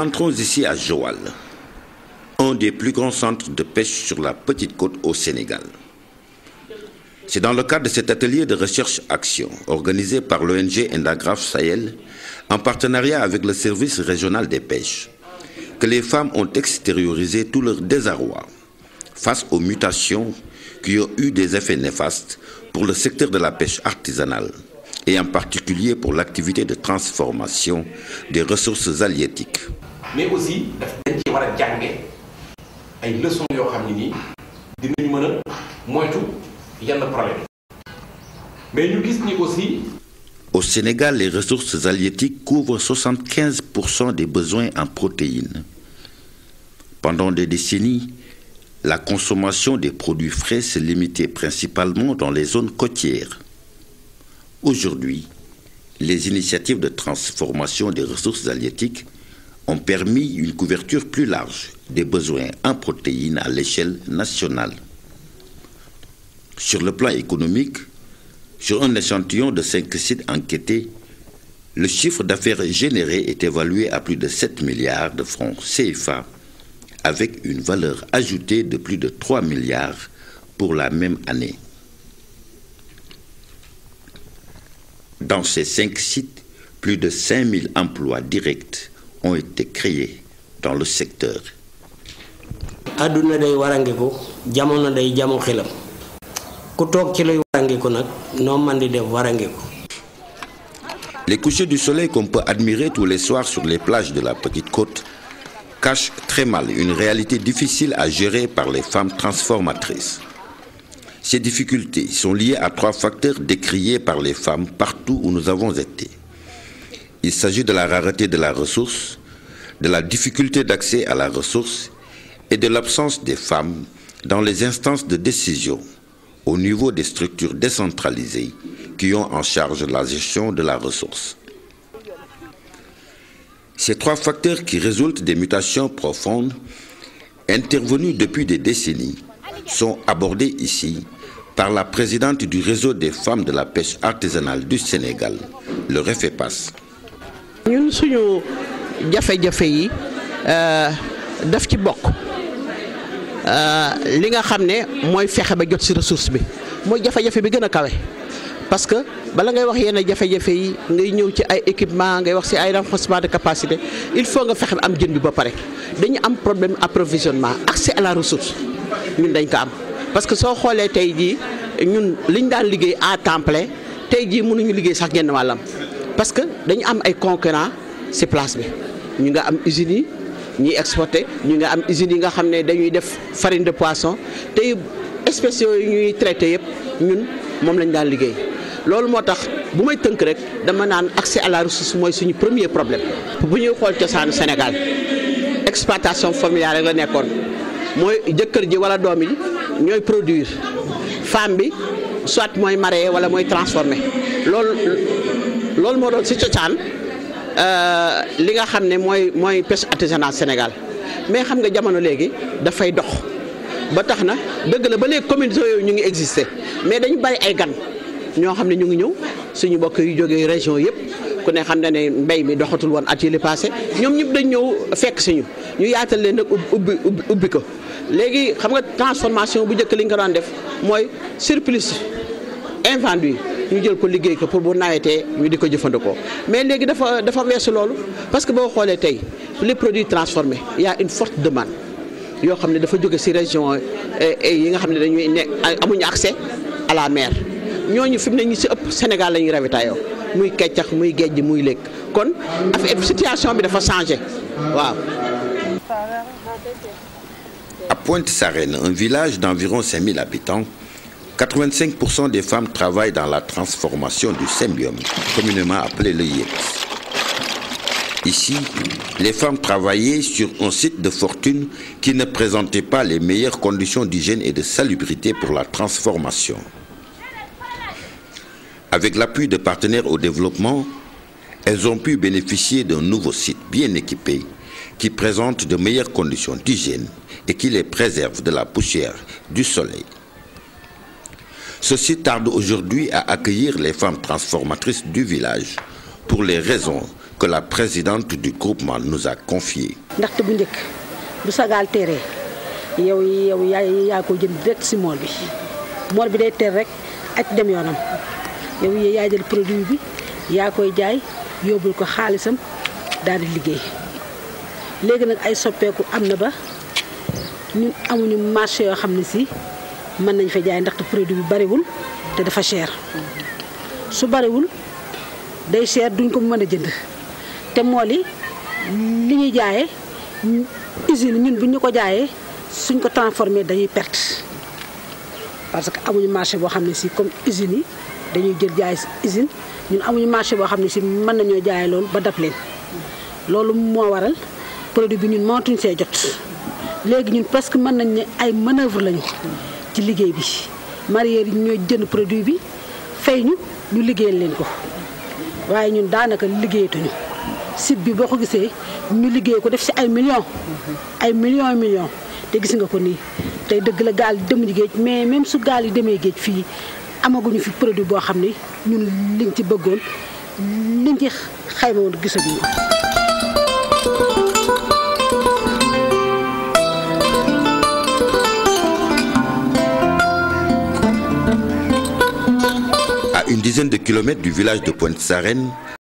entrons ici à Joal, un des plus grands centres de pêche sur la Petite Côte au Sénégal. C'est dans le cadre de cet atelier de recherche-action organisé par l'ONG Endagraph Sahel, en partenariat avec le service régional des pêches, que les femmes ont extériorisé tout leur désarroi face aux mutations qui ont eu des effets néfastes pour le secteur de la pêche artisanale et en particulier pour l'activité de transformation des ressources halieutiques. Mais aussi, dañ ci war a jànge ay leçons yoo xam ne nii dinañu mën a moytu yenn problème. Mais ñu gis ni aussi. Au Sénégal, les ressources halieutiques couvrent 75% des besoins en protéines. Pendant des décennies, la consommation des produits frais se limitait principalement dans les zones côtières. Aujourd'hui, les initiatives de transformation des ressources halieutiques ont permis une couverture plus large des besoins en protéines à l'échelle nationale. Sur le plan économique, sur un échantillon de 5 sites enquêtés, le chiffre d'affaires généré est évalué à plus de 7 milliards de francs CFA, avec une valeur ajoutée de plus de 3 milliards pour la même année. Dans ces 5 sites, plus de 5000 emplois directs ont été créés dans le secteur. Aduna day warangeku jamono day jamu xelam ku tok ci lay warangeku nak no man di def warangeku. Les couchers du soleil qu'on peut admirer tous les soirs sur les plages de la Petite Côte cachent très mal une réalité difficile à gérer par les femmes transformatrices. Ces difficultés sont liées à 3 facteurs décriés par les femmes partout où nous avons été. Il s'agit de la rareté de la ressource, de la difficulté d'accès à la ressource et de l'absence des femmes dans les instances de décision au niveau des structures décentralisées qui ont en charge la gestion de la ressource. Ces 3 facteurs qui résultent des mutations profondes intervenues depuis des décennies sont abordés ici par la présidente du réseau des femmes de la pêche artisanale du Sénégal, le REFEPAS. ñun suñu jafe-jafe yi daf ci bokk li nga xam ne mooy fexe ba jot ci ressource bi mooy jafe-jafe bi gën a kawe parce que bala ngay wax yenn jafe-jafe yi ngay ñëw ci ay équipement ngay wax ci ay renforcement de capacité il faut nga fexe am jën bi ba pare dañu am problème approvisionnement accès à la ressource ñun dañ ko am parce que soo xoolee tey jii ñun liñ daan liggéey à temps plein tey jii mënuñu liggéey sax genn wàllam parce que dañu am ay concurrents ci place bi ñu nga am usines yi ñuy exporté ñu nga am usines yi nga xam ne dañuy def farine de poisson te espèces yooyu ñuy traité yëpp ñun moom lañ daan liggéey loolu moo tax bu may tënk rek dama naan accès à la ressource mooy suñu premier problème. bu ñuy xool cosaanu Sénégal exploitation familiale rek la nekkoon mooy jëkkër ji wala doom yi ñooy produire femme bi soit mooy mareyé wala mooy transformé loolu moo doon ci cosaan li nga xam ne mooy pêche artisanale Sénégal mais xam nga jamono léegi dafay dox ba tax na dëgg la ba léegi communauté yooyu ñu ngi existé mais dañu bari ay gan ñoo xam ne ñu ngi ñëw suñu mbokk yu jógee région yëpp ku ne xam ne mbay mi doxatul woon at yi li passé ñoom ñëpp dañ ñëw fekk si ñu yaatal leen nag ubbi ko léegi xam nga transformation bu njëkk li nga doon def mooy surplus invendu ñu jël ko liggéey ko pour bu nawetee ñu di ko jëfandikoo mais léegi dafa weesu loolu parce que boo xoolee tey les produits transformés il y a une forte demande yoo xam ne dafa jóge ci région yi nga xam ne dañuy ne amuñu accès à la mer ñooñu fi mu ne ñu ci ëpp Sénégal la ñuy ravitailloo muy keccax muy géej muy lekk kon affaire situation bi dafa changé waaw. À Pointe-Sarène, un village d'environ 5000 habitants, 85% des femmes travaillent dans la transformation du sémium, communément appelé le yéet. Ici, les femmes travaillaient sur un site de fortune qui ne présentait pas les meilleures conditions d'hygiène et de salubrité pour la transformation. Avec l'appui de partenaires au développement, elles ont pu bénéficier d'un nouveau site bien équipé qui présente de meilleures conditions d'hygiène et qui les préserve de la poussière, du soleil. Ceci tarde aujourd'hui à accueillir les femmes transformatrices du village pour les raisons que la présidente du groupement nous a confiées. ndaxte bu njëkk bu sagaal teeree yow yaa ko jënd direct si mool bi day teer rek ak dem yoonam yow yaa jël produit bi yaa koy jaay yóbbul ko xaalisam daal di liggéey léegi nag ay soppeeku am na ba ñun amuñu marché yoo xam ne si mën nañ fa jaay ndaxte produit bi bariwul te dafa cher su bariwul day cher duñ ko mën a jënd te mool yi li ñuy jaayee usine ñun bu ñu ko jaayee suñ ko transformé dañuy perte parce que amuñu marché boo xam ne si comme usines yi dañuy jël jaay usine ñun amuñu marché boo xam ne si mën nañoo jaay loolu ba dab leen loolu moo waral produit bi ñun mënatuñ see jot léegi ñun presque mën nañ ne ay manœuvre lañu ci liggéey bi mareyeurs yi ñooy jënd produit bi fay ñu liggéeyal leen ko waaye ñun daanaka liggéeyatuñu site bi boo ko gisee ñu liggéey ko def ci ay millions te gis nga ko nii tey dëgg la gaal yi demuñu géej mais même su gaal yi demee géej fii amaguñu fi produit boo xam ne ñun liñ ci bëggoon liñ ci xayma woon gisaguñu ko. À une dizaine de kilomètres du village de Pointe-Sarène,